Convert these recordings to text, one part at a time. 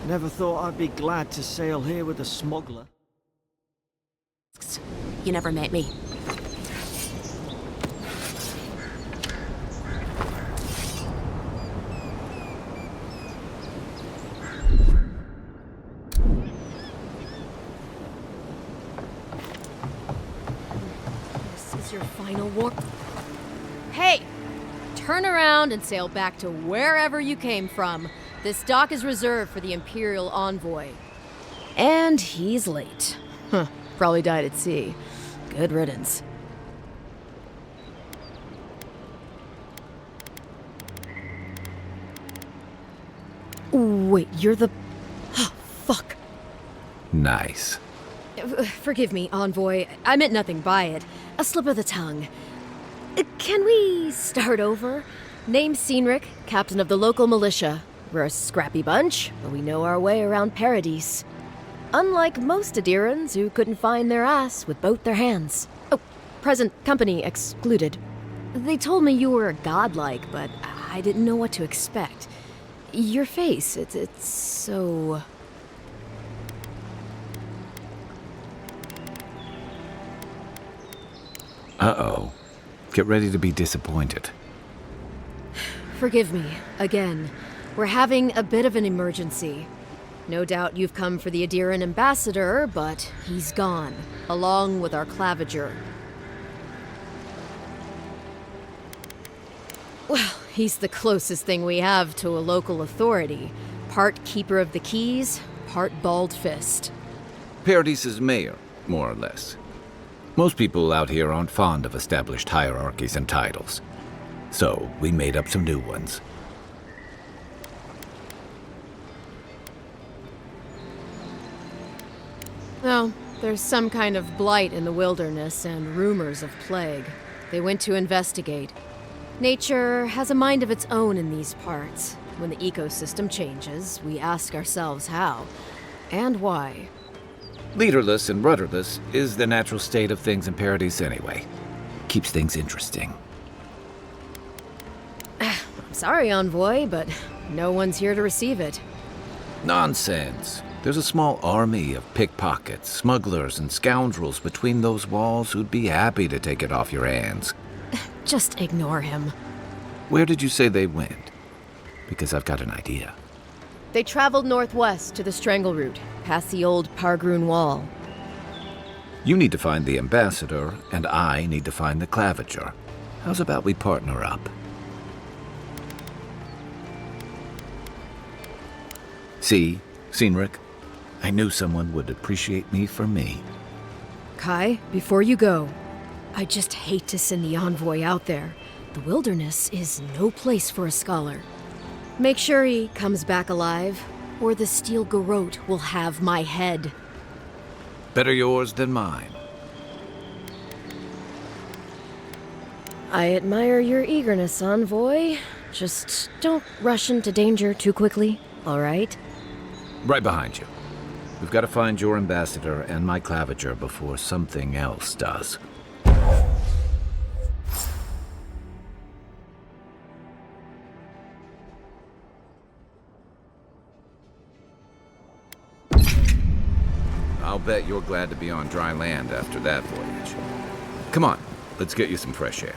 Never thought I'd be glad to sail here with a smuggler. You never met me. This is your final war. Hey! Turn around and sail back to wherever you came from. This dock is reserved for the Imperial envoy. And he's late. Huh. Probably died at sea. Good riddance. Wait, you're the... Oh, fuck. Nice. Forgive me, envoy. I meant nothing by it. A slip of the tongue. Can we start over? Name's Cynric, captain of the local militia. We're a scrappy bunch, but we know our way around Paradise. Unlike most Adirans who couldn't find their ass with both their hands. Oh, present company excluded. They told me you were godlike, but I didn't know what to expect. Your face, it's so... Uh-oh. Get ready to be disappointed. Forgive me, again. We're having a bit of an emergency. No doubt you've come for the Adiran ambassador, but he's gone, along with our claviger. Well, he's the closest thing we have to a local authority. Part keeper of the keys, part bald fist. Paradise's mayor, more or less. Most people out here aren't fond of established hierarchies and titles. So, we made up some new ones. Well, there's some kind of blight in the wilderness and rumors of plague. They went to investigate. Nature has a mind of its own in these parts. When the ecosystem changes, we ask ourselves how and why. Leaderless and rudderless is the natural state of things in Paradise anyway. Keeps things interesting. I'm sorry, envoy, but no one's here to receive it. Nonsense. There's a small army of pickpockets, smugglers, and scoundrels between those walls who'd be happy to take it off your hands. Just ignore him. Where did you say they went? Because I've got an idea. They traveled northwest to the Strangle Route, past the old Pargroon Wall. You need to find the ambassador, and I need to find the claviger. How's about we partner up? See, Cynric? I knew someone would appreciate me for me. Kai, before you go, I just hate to send the envoy out there. The wilderness is no place for a scholar. Make sure he comes back alive, or the Steel Garrote will have my head. Better yours than mine. I admire your eagerness, envoy. Just don't rush into danger too quickly, all right? Right behind you. We've got to find your ambassador and my claviger before something else does. I'll bet you're glad to be on dry land after that voyage. Come on, let's get you some fresh air.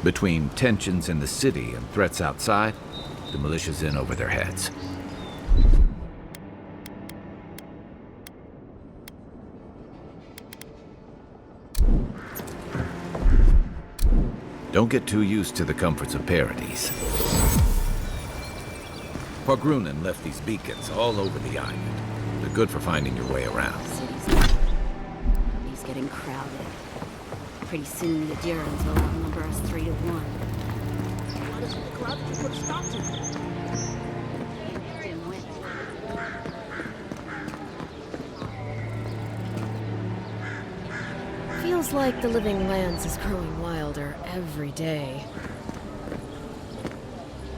Between tensions in the city and threats outside, the militia's in over their heads. Don't get too used to the comforts of Paradise. Pogrunin left these beacons all over the island. They're good for finding your way around. He's getting crowded. Pretty soon the Dirans will outnumber us 3 to 1. Why doesn't the crowd put a stop to it? Feels like the living lands is growing wilder every day.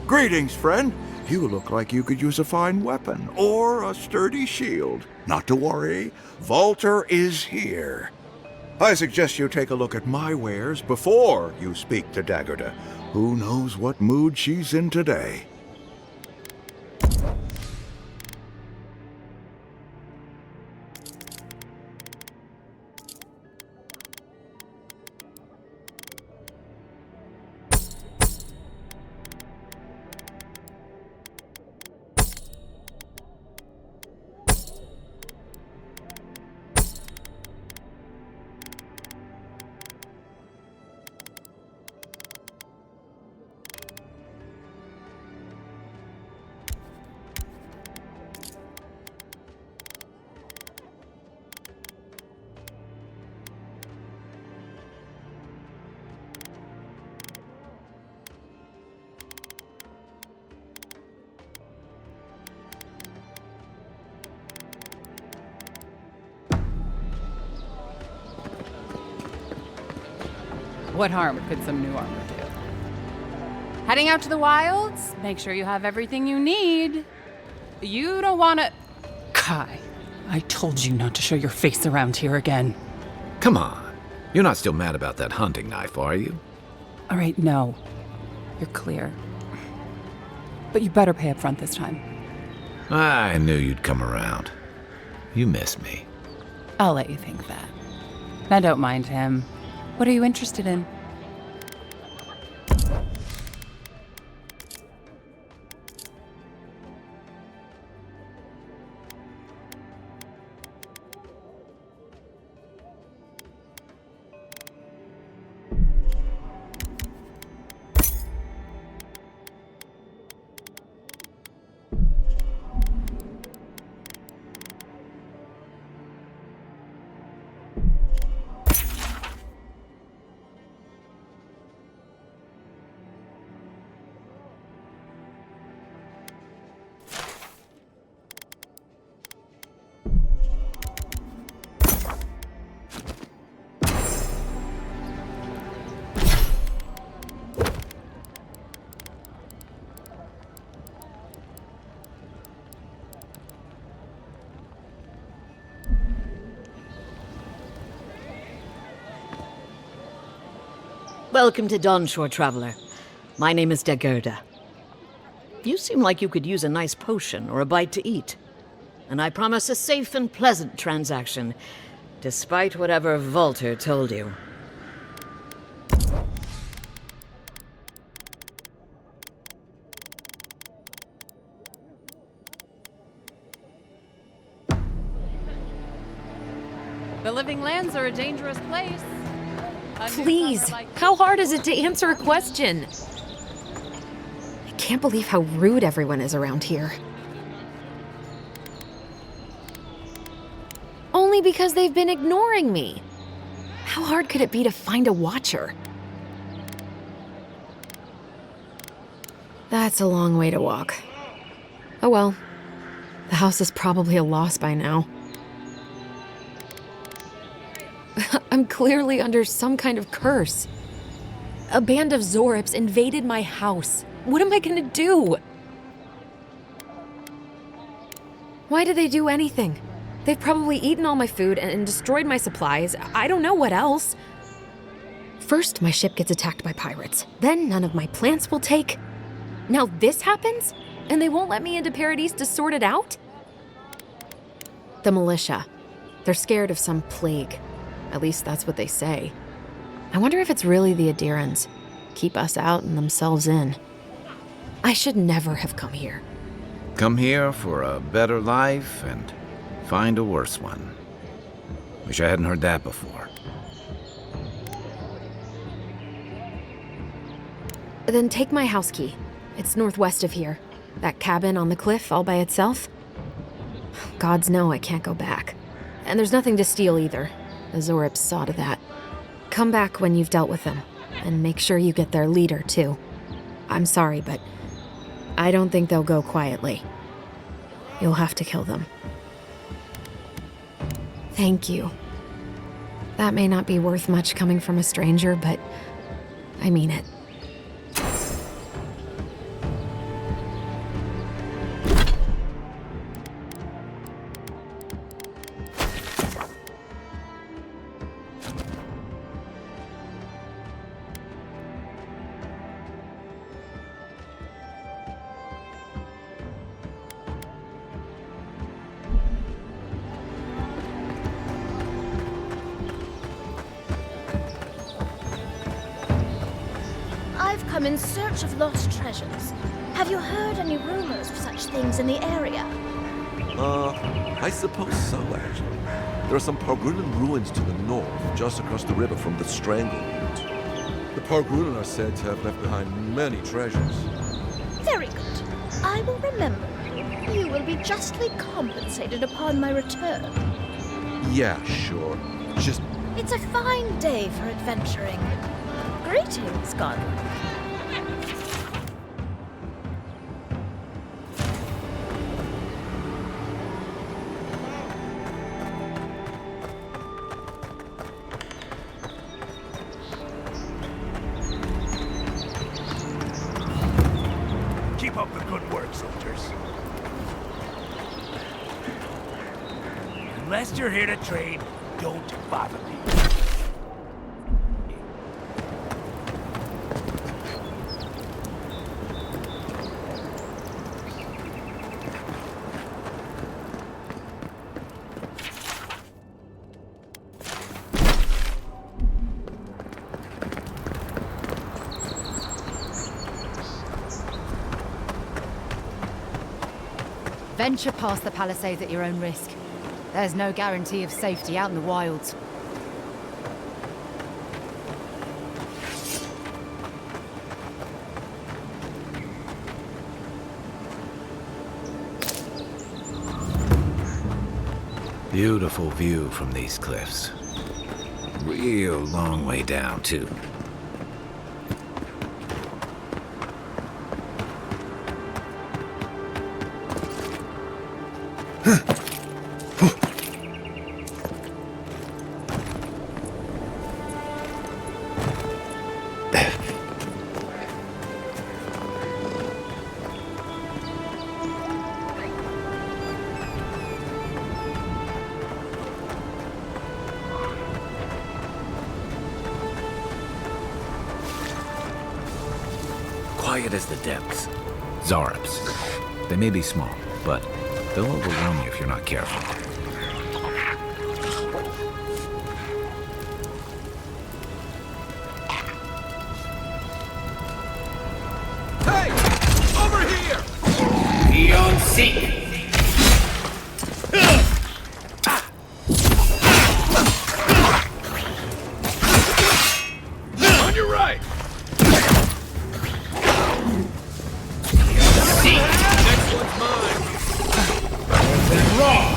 Greetings, friend. You look like you could use a fine weapon or a sturdy shield. Not to worry, Volter is here. I suggest you take a look at my wares before you speak to Dagerda. Who knows what mood she's in today? What harm could some new armor do? Heading out to the wilds? Make sure you have everything you need. You don't want to... Kai, I told you not to show your face around here again. Come on. You're not still mad about that hunting knife, are you? All right, no. You're clear. But you better pay up front this time. I knew you'd come around. You miss me. I'll let you think that. Now don't mind him. What are you interested in? Welcome to Dawnshore, traveler. My name is Dagerda. You seem like you could use a nice potion or a bite to eat. And I promise a safe and pleasant transaction, despite whatever Volter told you. The living lands are a dangerous place. Please, how hard is it to answer a question? I can't believe how rude everyone is around here. Only because they've been ignoring me. How hard could it be to find a watcher? That's a long way to walk. Oh well, the house is probably a loss by now. I'm clearly under some kind of curse. A band of Zorips invaded my house. What am I gonna do? Why did they do anything? They've probably eaten all my food and destroyed my supplies. I don't know what else. First, my ship gets attacked by pirates. Then none of my plants will take. Now this happens? And they won't let me into Paradise to sort it out? The militia. They're scared of some plague. At least that's what they say. I wonder if it's really the Adirans. Keep us out and themselves in. I should never have come here. Come here for a better life and find a worse one. Wish I hadn't heard that before. Then take my house key. It's northwest of here. That cabin on the cliff all by itself. Gods know I can't go back. And there's nothing to steal either. The Zorips saw to that. Come back when you've dealt with them. And make sure you get their leader, too. I'm sorry, but I don't think they'll go quietly. You'll have to kill them. Thank you. That may not be worth much coming from a stranger, but I mean it. I've come in search of lost treasures. Have you heard any rumors of such things in the area? I suppose so, actually. There are some Pargrunan ruins to the north, just across the river from the Stranglehold. The Pargrunan are said to have left behind many treasures. Very good. I will remember you. You will be justly compensated upon my return. Yeah, sure. Just It's a fine day for adventuring. Greetings, Godwin. Keep up the good work, soldiers. Unless you're here to trade, don't bother me. Venture past the palisades at your own risk. There's no guarantee of safety out in the wilds. Beautiful view from these cliffs. Real long way down, too. Quiet as the depths. Zorips. They may be small, but they'll overwhelm you if you're not careful. Hey! Over here! Beyond seek! On your right! Next one's mine! Wrong!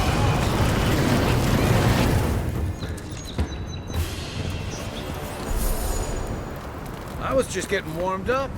I was just getting warmed up.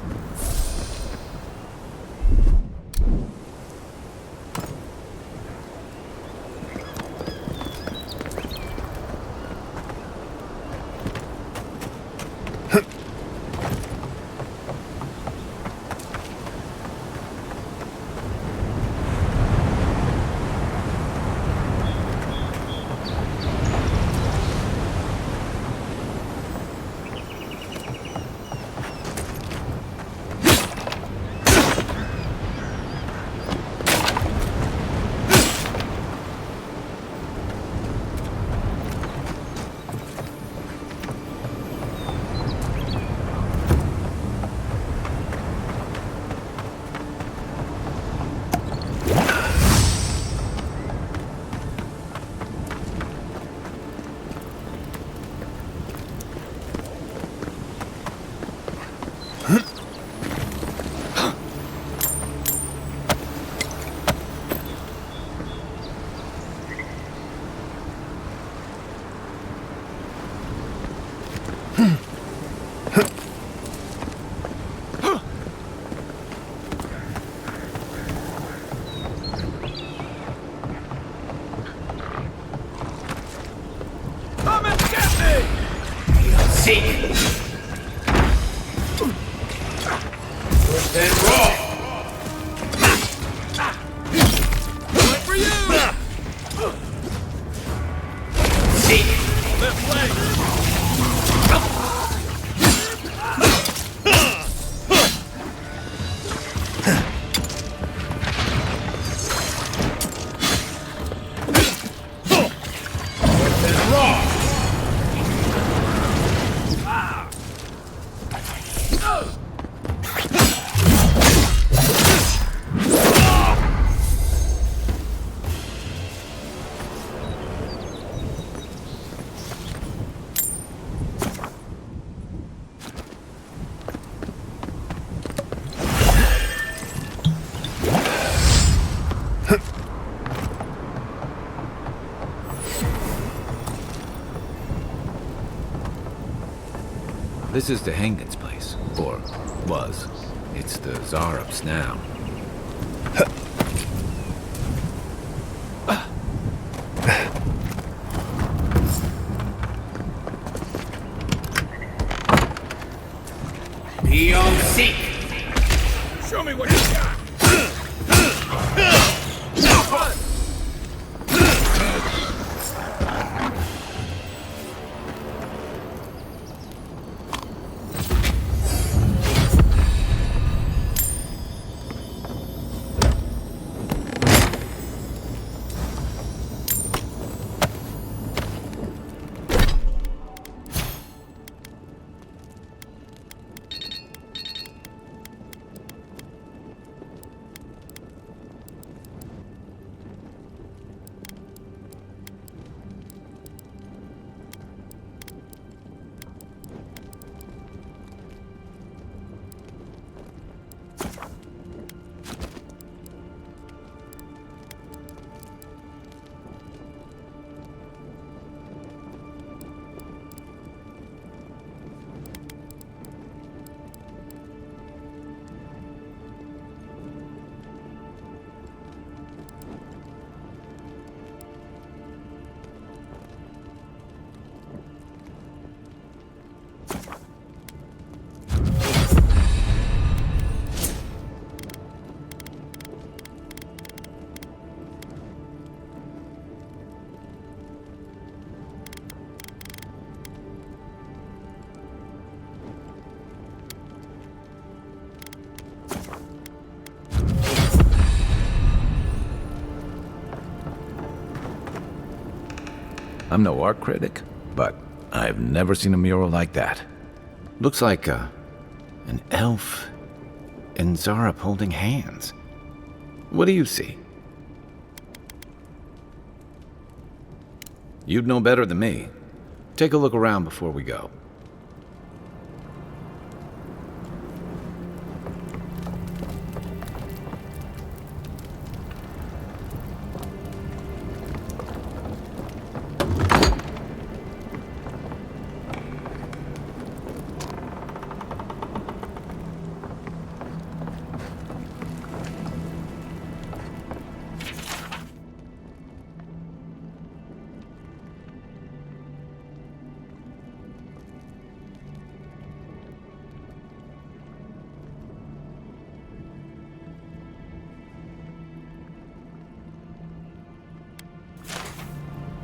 Come and get me! Seek! Then raw! Wait for you! Seek! Left leg! Then raw! This is Dehangan's place, or was. It's the Zarup's now. Beyond seek! Show me what you got! I'm no art critic, but I've never seen a mural like that. Looks like an elf and Zarup holding hands. What do you see? You'd know better than me. Take a look around before we go.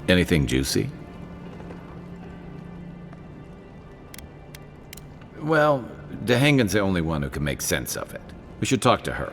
Anything juicy? Well, Dehangan's the only one who can make sense of it. We should talk to her.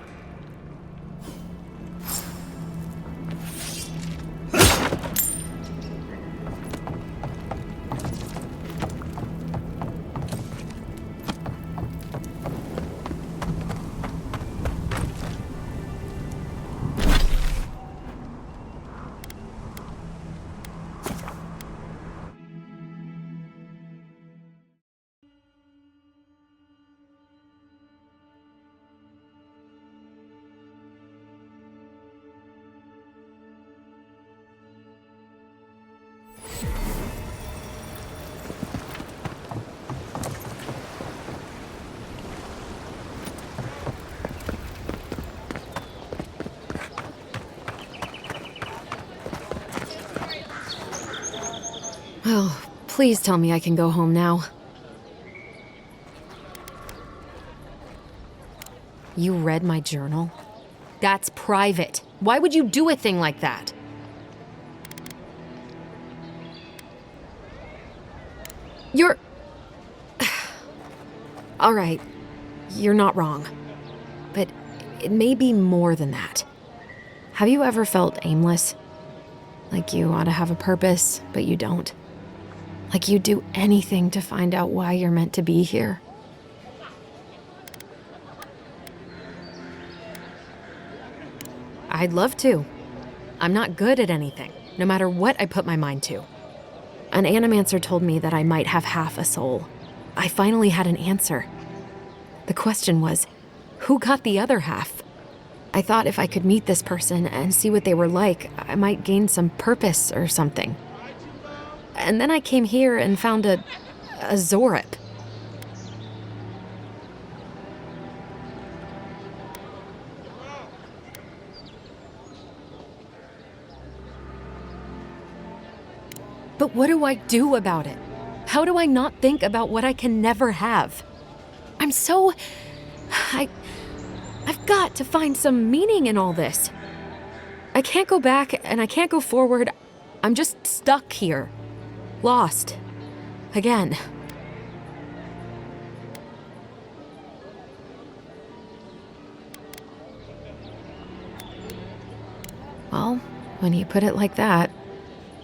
Oh, please tell me I can go home now. You read my journal? That's private. Why would you do a thing like that? You're... All right, you're not wrong. But it may be more than that. Have you ever felt aimless? Like you ought to have a purpose, but you don't? Like you'd do anything to find out why you're meant to be here? I'd love to. I'm not good at anything, no matter what I put my mind to. An animancer told me that I might have half a soul. I finally had an answer. The question was, who got the other half? I thought if I could meet this person and see what they were like, I might gain some purpose or something. And then I came here and found a Zorip. But what do I do about it? How do I not think about what I can never have? I'm so... I've got to find some meaning in all this. I can't go back and I can't go forward. I'm just stuck here. Lost. Again. Well, when you put it like that,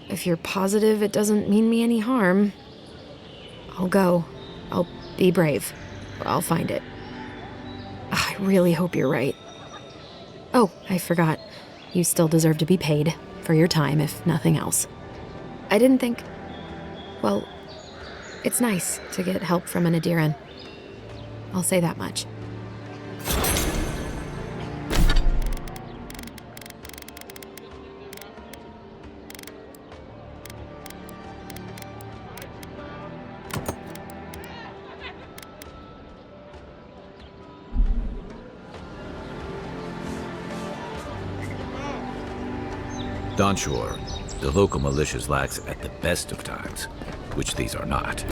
if you're positive it doesn't mean me any harm, I'll go. I'll be brave. I'll find it. I really hope you're right. Oh, I forgot. You still deserve to be paid for your time, if nothing else. I didn't think... Well, it's nice to get help from an Adiran. I'll say that much. Donshore, the local militia's lax at the best of times, which these are not.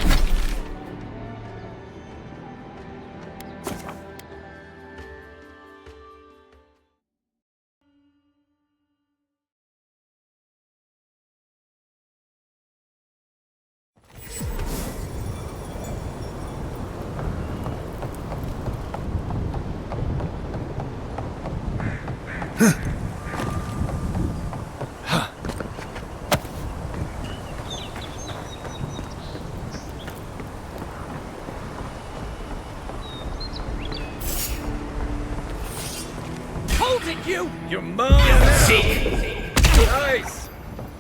Your mom! Seek! Nice!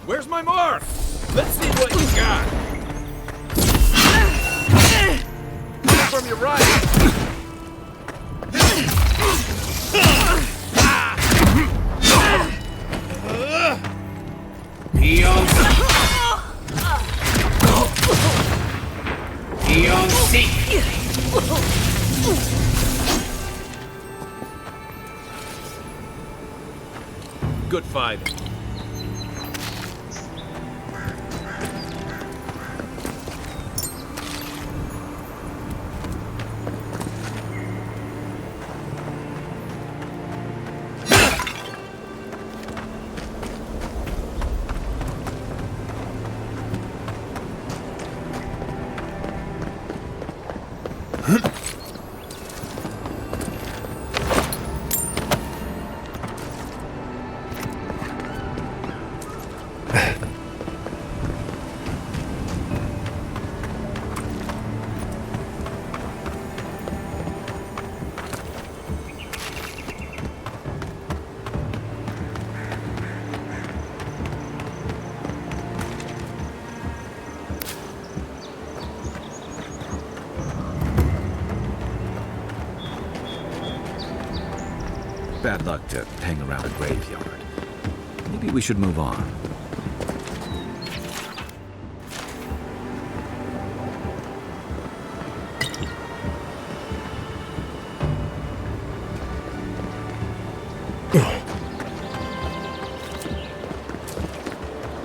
Where's my mark? Let's see what you got! From your right! Eon Seek! Good fight. Bad luck to hang around a graveyard. Maybe we should move on.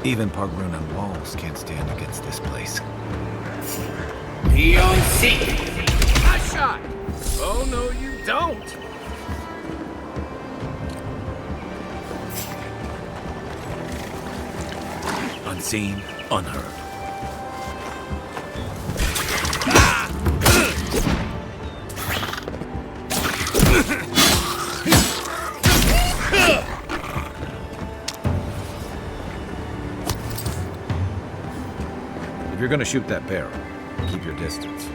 Even Pargrunan walls almost can't stand against this place. A shot! Oh, no, you don't! Unseen, unheard. If you're gonna shoot that barrel, keep your distance.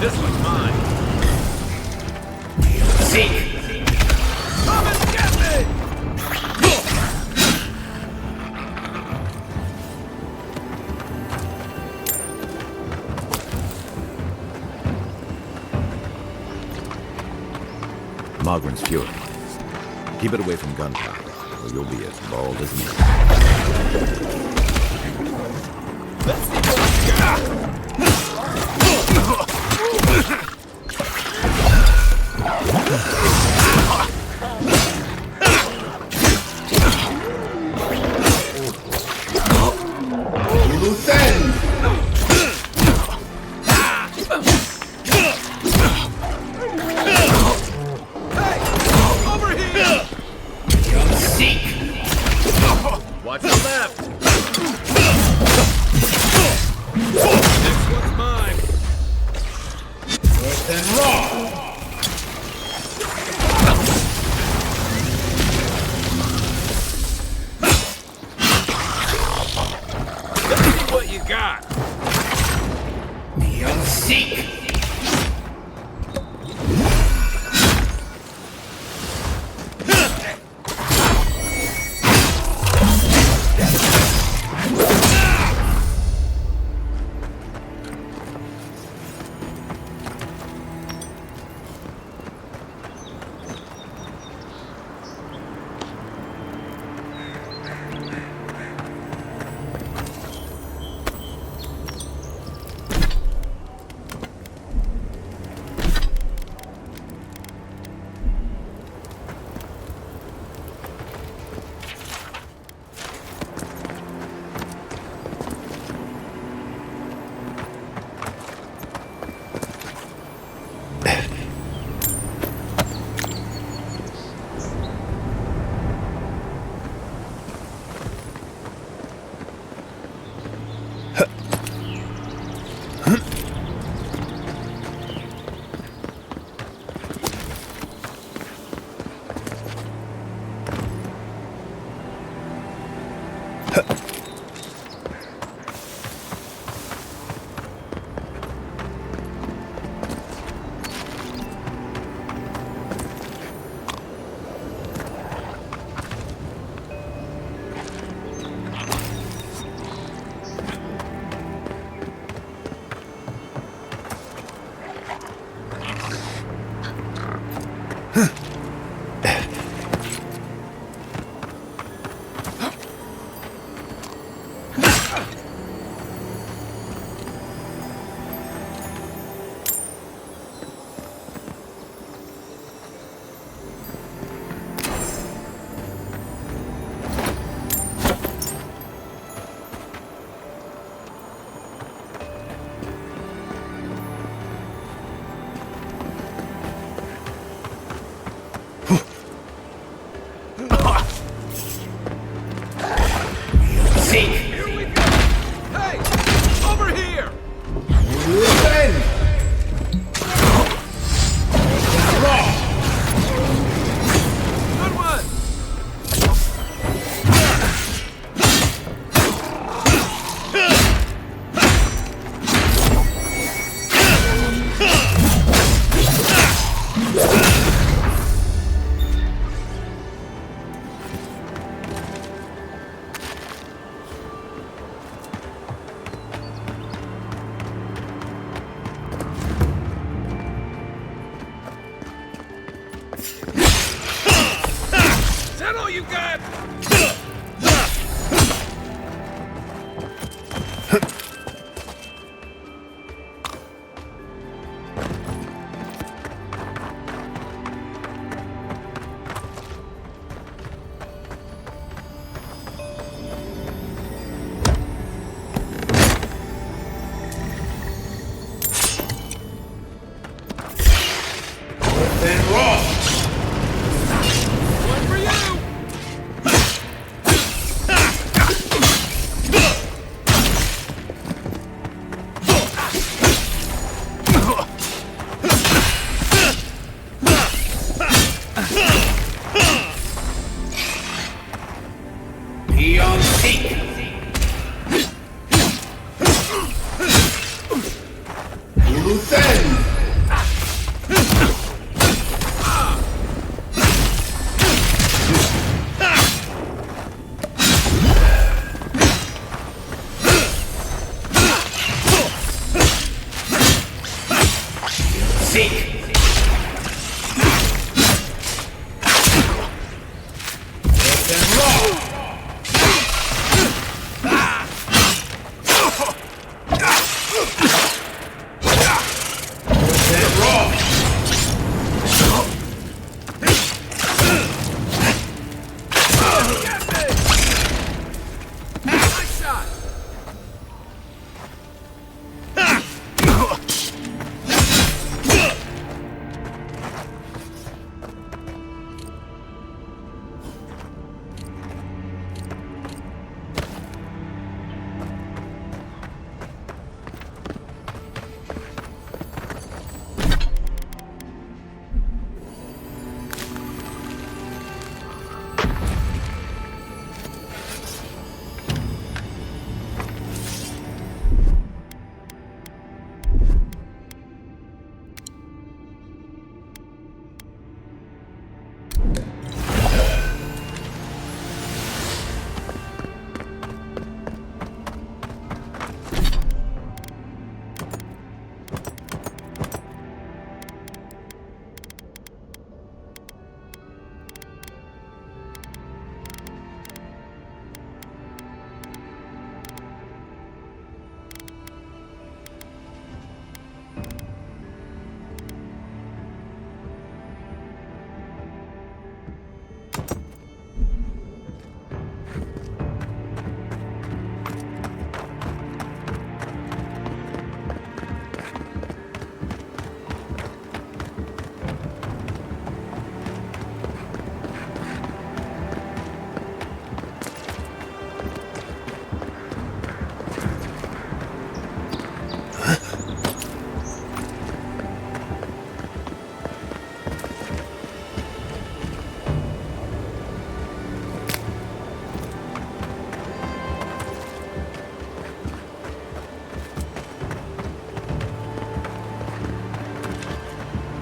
This one's mine. Come and get me! Mogren's fury. Keep it away from gunpowder, or you'll be as bald as me. Let's see what you got! Watch your left! Next one's mine! Worse than raw! Let's see what you got! Seek! One for you!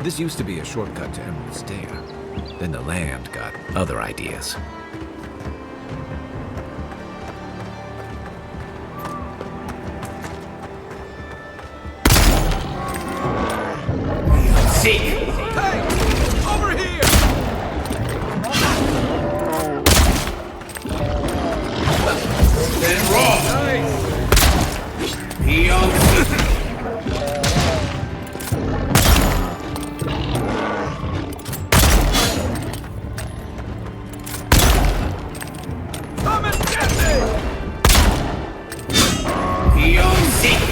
This used to be a shortcut to Emerald Stair. Then the land got other ideas. Seek! Hey! Over here! Then raw! Nice! Beyond Come and get me! Beyond Seek!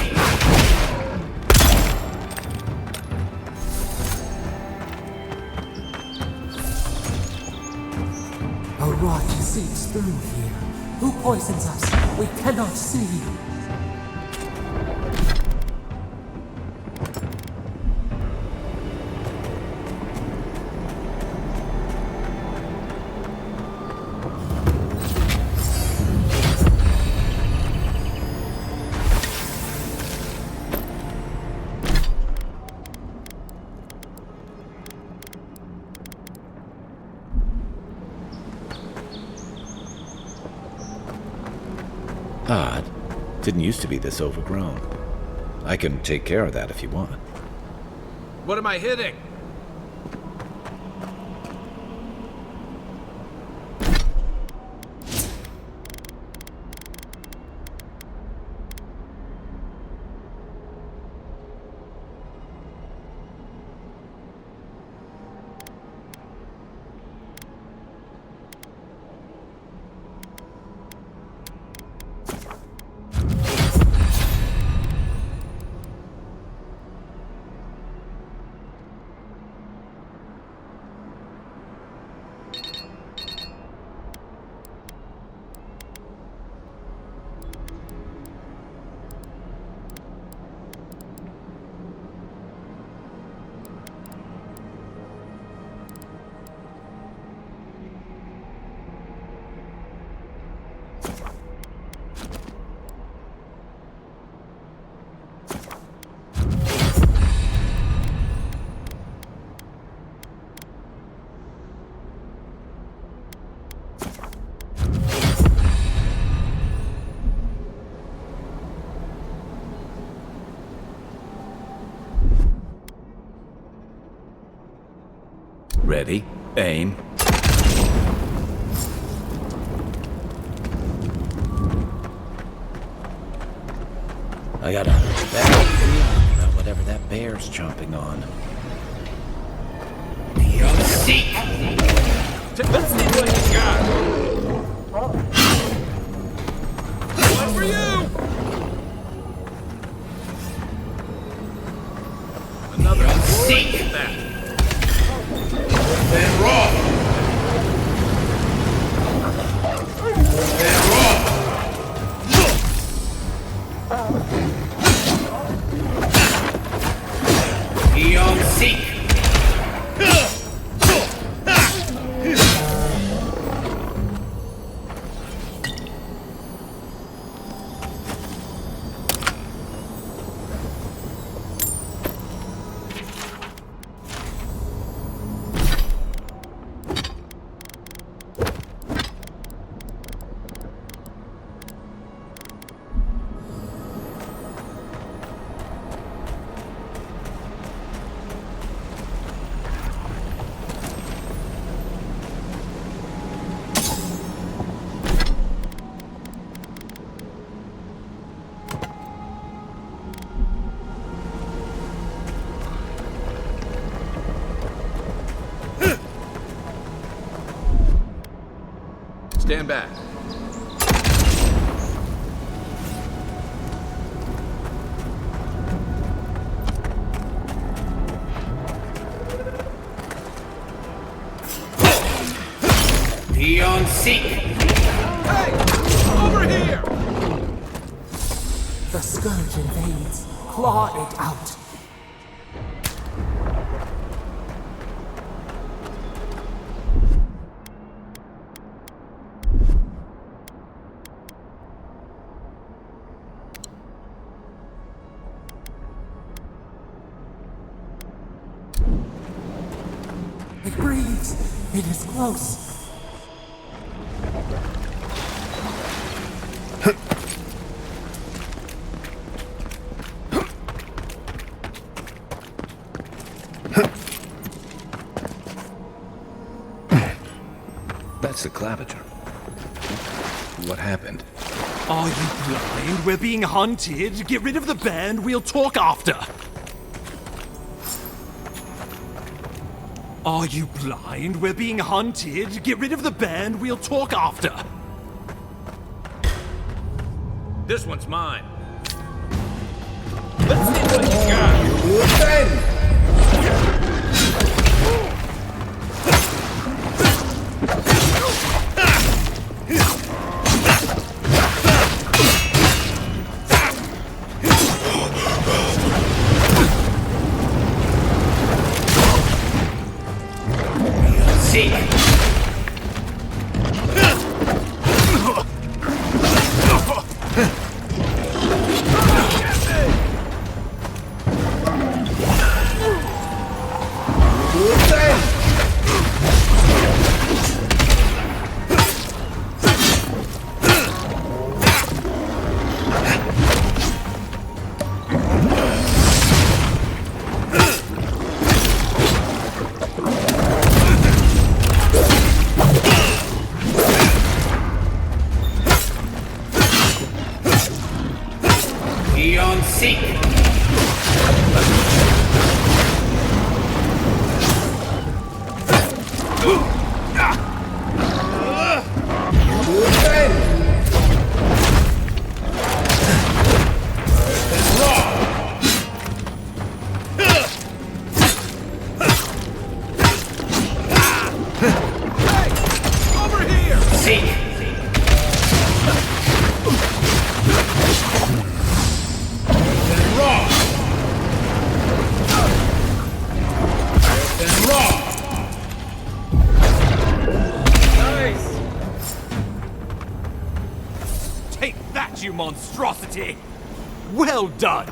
A rot seeps through here. Who poisons us? We cannot see. Odd. Didn't used to be this overgrown. I can take care of that if you want. What am I hitting? Ready, aim. I got a bad feeling about whatever that bear's chomping on. Seek! Let's see what you got! One for you! Another seek! That. Then raw! Then raw! Eon seek! Stand back. Eon seek! Hey! Over here! The scourge invades. Claw it out. It breathes. It is close. That's the claviger. What happened? Are you blind? We're being hunted. Get rid of the band. We'll talk after. Are you blind? We're being hunted. Get rid of the band. We'll talk after. This one's mine. Let's see what you got. Seek! Eon seek! Over here! Seek! Take that, you monstrosity! Well done!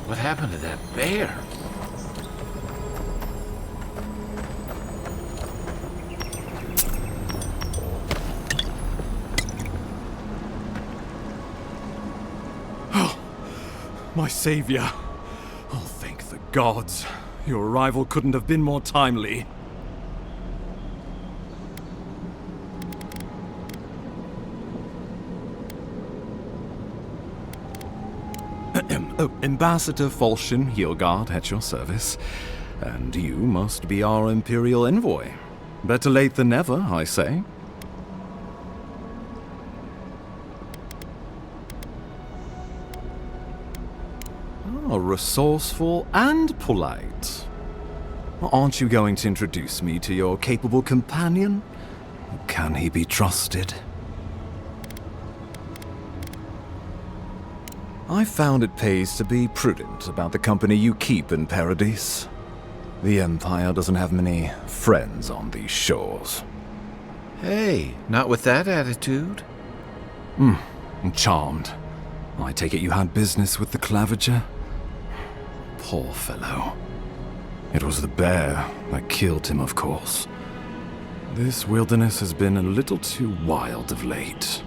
What happened to that bear? Oh, my savior. Oh, thank the gods. Your arrival couldn't have been more timely. Ambassador Falchion Heelguard at your service. And you must be our Imperial envoy. Better late than never, I say. Oh, resourceful and polite. Aren't you going to introduce me to your capable companion? Can he be trusted? I found it pays to be prudent about the company you keep in Paradise. The Empire doesn't have many friends on these shores. Hey, not with that attitude. I'm charmed. I take it you had business with the Clavager? Poor fellow. It was the bear that killed him, of course. This wilderness has been a little too wild of late.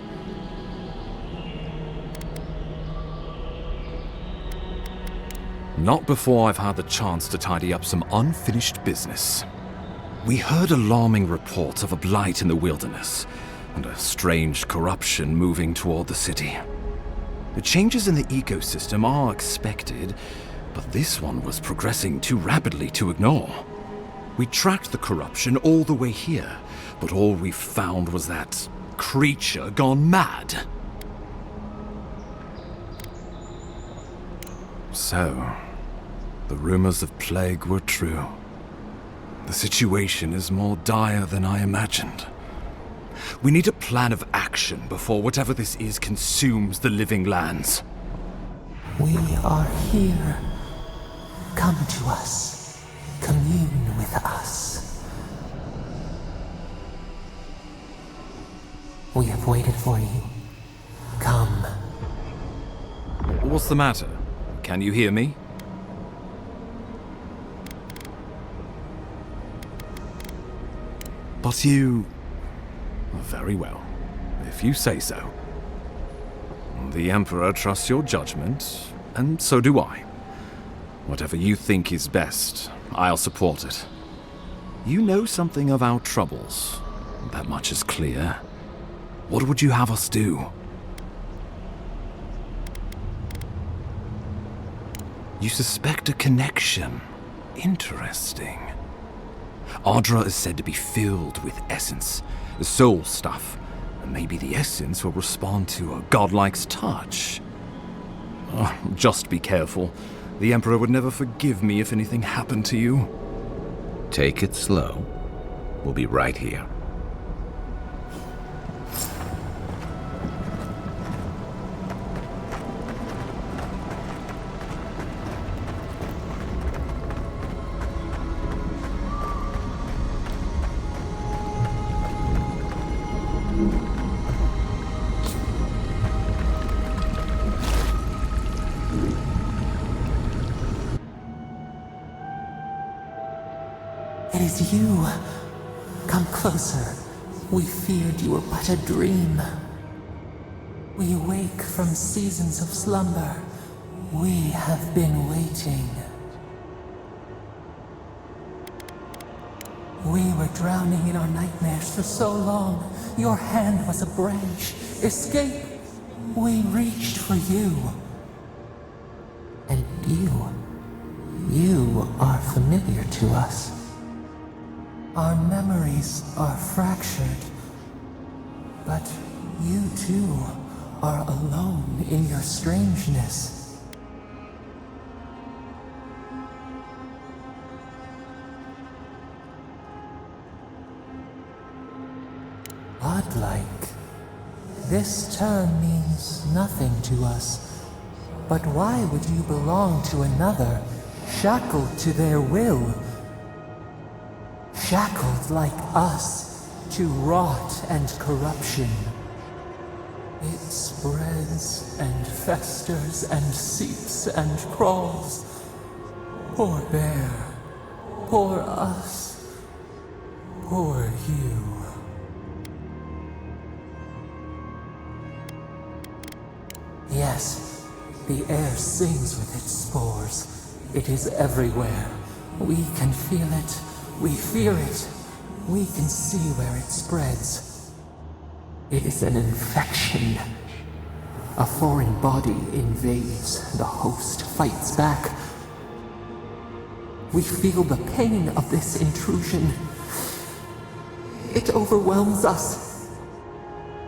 Not before I've had the chance to tidy up some unfinished business. We heard alarming reports of a blight in the wilderness, and a strange corruption moving toward the city. The changes in the ecosystem are expected, but this one was progressing too rapidly to ignore. We tracked the corruption all the way here, but all we found was that creature gone mad. So, the rumors of plague were true. The situation is more dire than I imagined. We need a plan of action before whatever this is consumes the living lands. We are here. Come to us. Commune with us. We have waited for you. Come. What's the matter? Can you hear me? But you... Very well, if you say so. The Emperor trusts your judgment, and so do I. Whatever you think is best, I'll support it. You know something of our troubles. That much is clear. What would you have us do? You suspect a connection. Interesting. Ardra is said to be filled with essence, soul stuff. And maybe the essence will respond to a godlike's touch. Just be careful. The Emperor would never forgive me if anything happened to you. Take it slow. We'll be right here. It is you. Come closer. We feared you were but a dream. We awake from seasons of slumber. We have been waiting. We were drowning in our nightmares for so long. Your hand was a branch. Escape! We reached for you. And you are familiar to us. Our memories are fractured, but you too are alone in your strangeness. Godlike. This term means nothing to us, but why would you belong to another, shackled to their will? Shackled like us to rot and corruption. It spreads and festers and seeps and crawls. Poor bear, poor us, poor you. Yes, the air sings with its spores. It is everywhere. We can feel it. We fear it. We can see where it spreads. It is an infection. A foreign body invades, the host fights back. We feel the pain of this intrusion. It overwhelms us.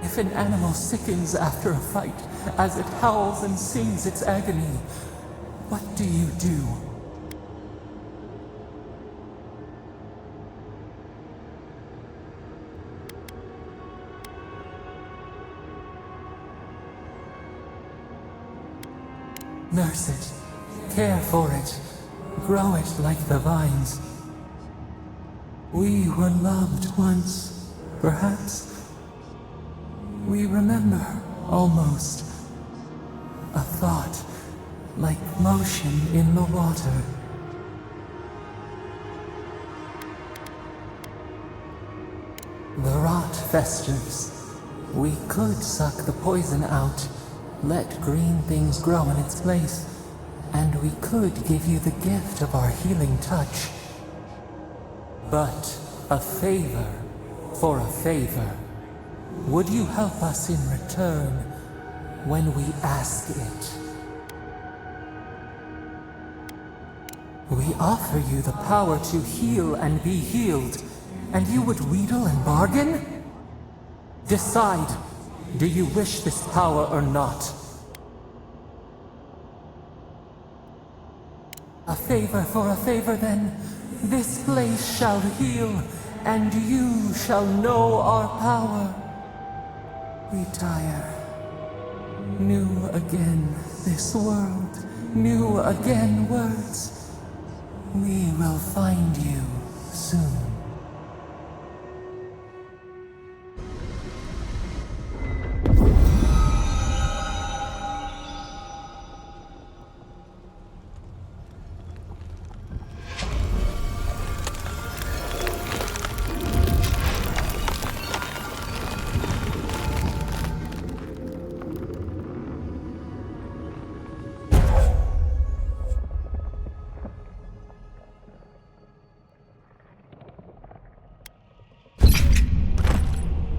If an animal sickens after a fight, as it howls and sings its agony, what do you do? Nurse it, care for it, grow it like the vines. We were loved once, perhaps. We remember, almost. A thought, like motion in the water. The rot festers. We could suck the poison out, let green things grow in its place, and we could give you the gift of our healing touch. But a favor for a favor. Would you help us in return when we ask it? We offer you the power to heal and be healed, and you would wheedle and bargain? Decide, do you wish this power or not? A favor for a favor then. This place shall heal, and you shall know our power. Retire. New again this world, new again words. We will find you soon.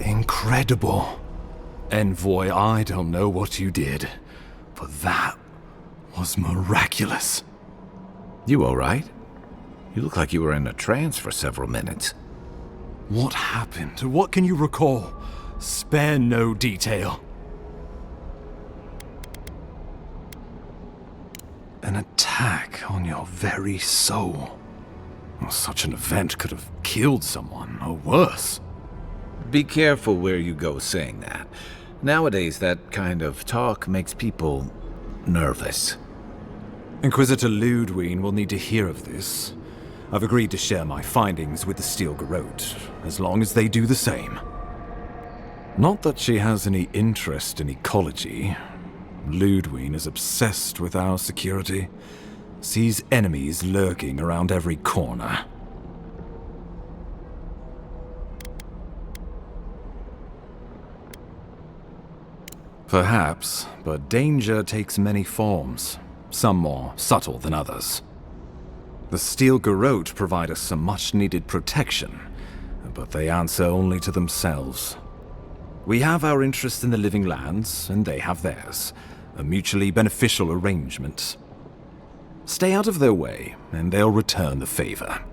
Incredible. Envoy, I don't know what you did, but that was miraculous. You all right? You look like you were in a trance for several minutes. What happened? What can you recall? Spare no detail. An attack on your very soul. Such an event could have killed someone, or worse. Be careful where you go saying that. Nowadays, that kind of talk makes people nervous. Inquisitor Ludwig will need to hear of this. I've agreed to share my findings with the Steel Garrote, as long as they do the same. Not that she has any interest in ecology. Ludwig is obsessed with our security, sees enemies lurking around every corner. Perhaps, but danger takes many forms, some more subtle than others. The Steel Garrote provide us some much-needed protection, but they answer only to themselves. We have our interest in the living lands, and they have theirs, a mutually beneficial arrangement. Stay out of their way, and they'll return the favor.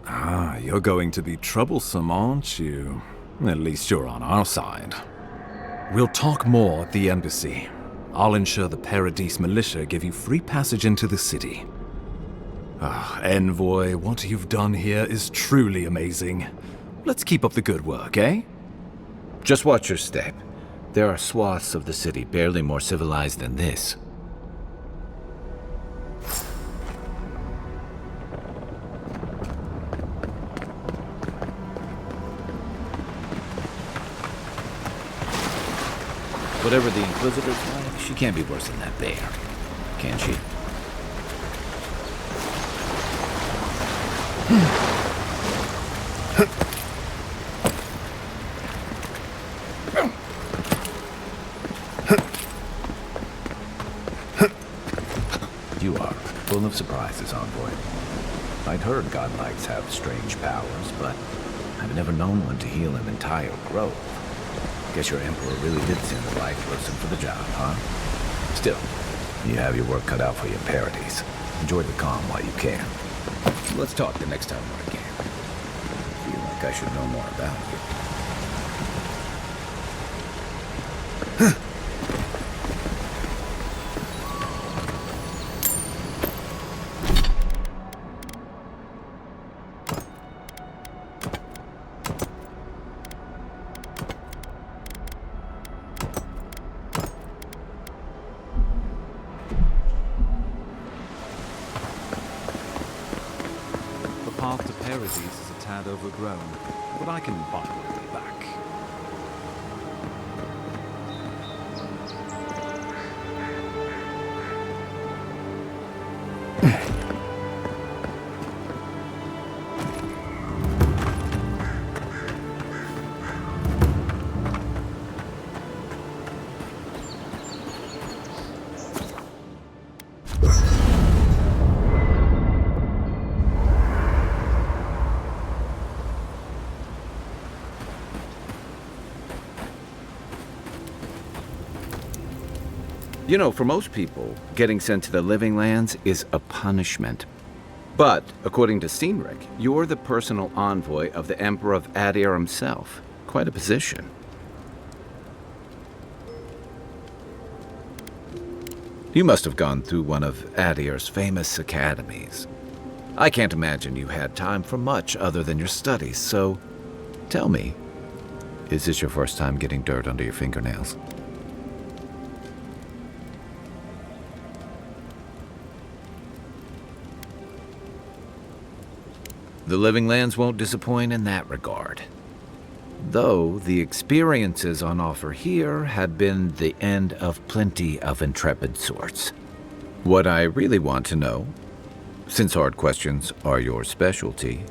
Ah, you're going to be troublesome, aren't you? At least you're on our side. We'll talk more at the embassy. I'll ensure the Paradise militia give you free passage into the city. Ah, Envoy, what you've done here is truly amazing. Let's keep up the good work, eh? Just watch your step. There are swaths of the city barely more civilized than this. Whatever the Inquisitor's like, she can't be worse than that bear. Can she? You are full of surprises, Envoy. I'd heard godlikes have strange powers, but I've never known one to heal an entire grove. Guess your Emperor really did send the right person for the job, huh? Still, you have your work cut out for you in Paradise. Enjoy the calm while you can. Let's talk the next time we're at camp. I feel like I should know more about you. The path to Paradise is a tad overgrown, but I can buy my way back. You know, for most people, getting sent to the Living Lands is a punishment. But, according to Cynric, you're the personal envoy of the Emperor of Adir himself. Quite a position. You must have gone through one of Adir's famous academies. I can't imagine you had time for much other than your studies, so tell me, is this your first time getting dirt under your fingernails? The Living Lands won't disappoint in that regard. Though the experiences on offer here had been the end of plenty of intrepid sorts. What I really want to know, since hard questions are your specialty,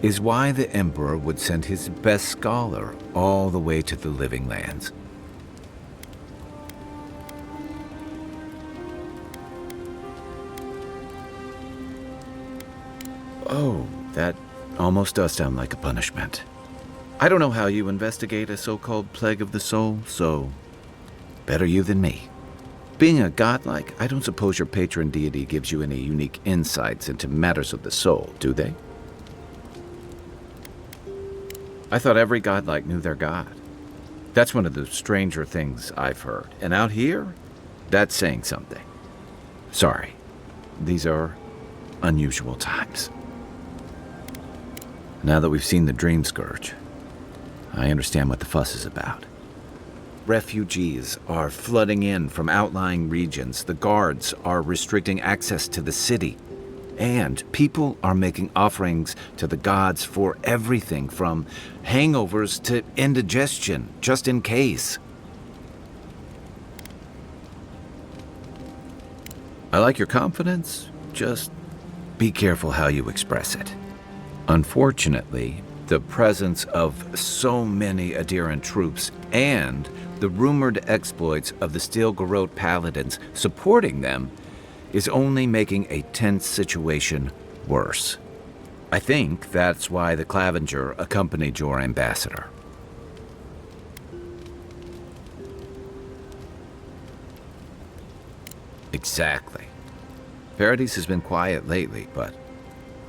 is why the Emperor would send his best scholar all the way to the Living Lands. Oh, that almost does sound like a punishment. I don't know how you investigate a so-called plague of the soul, so better you than me. Being a godlike, I don't suppose your patron deity gives you any unique insights into matters of the soul, do they? I thought every godlike knew their god. That's one of the stranger things I've heard. And out here, that's saying something. Sorry, these are unusual times. Now that we've seen the Dream Scourge, I understand what the fuss is about. Refugees are flooding in from outlying regions. The guards are restricting access to the city. And people are making offerings to the gods for everything from hangovers to indigestion, just in case. I like your confidence, just be careful how you express it. Unfortunately, the presence of so many Adiran troops and the rumored exploits of the Steel Garrote paladins supporting them is only making a tense situation worse. I think that's why the Clavenger accompanied your ambassador. Exactly. Paradise has been quiet lately, but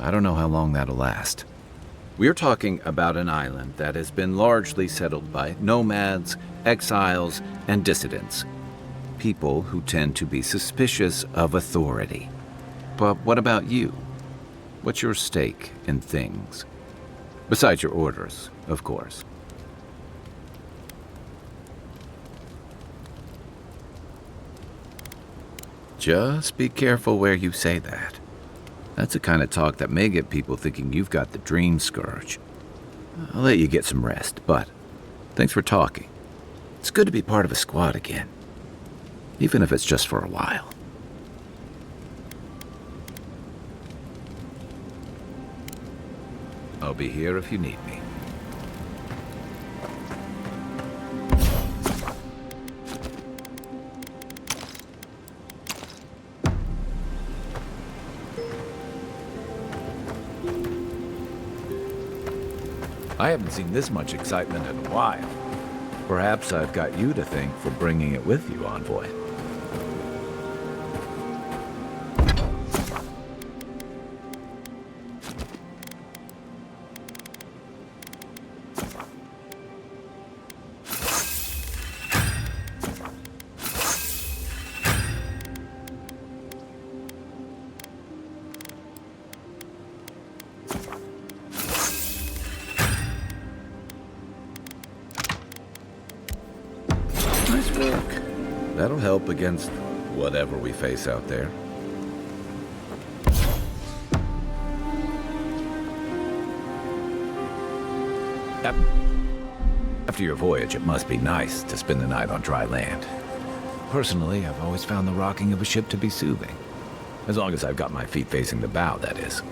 I don't know how long that'll last. We're talking about an island that has been largely settled by nomads, exiles, and dissidents. People who tend to be suspicious of authority. But what about you? What's your stake in things? Besides your orders, of course. Just be careful where you say that. That's the kind of talk that may get people thinking you've got the Dream Scourge. I'll let you get some rest, but thanks for talking. It's good to be part of a squad again, even if it's just for a while. I'll be here if you need me. I haven't seen this much excitement in a while. Perhaps I've got you to thank for bringing it with you, Envoy. Nice work. That'll help against whatever we face out there. After your voyage, it must be nice to spend the night on dry land. Personally, I've always found the rocking of a ship to be soothing. As long as I've got my feet facing the bow, that is.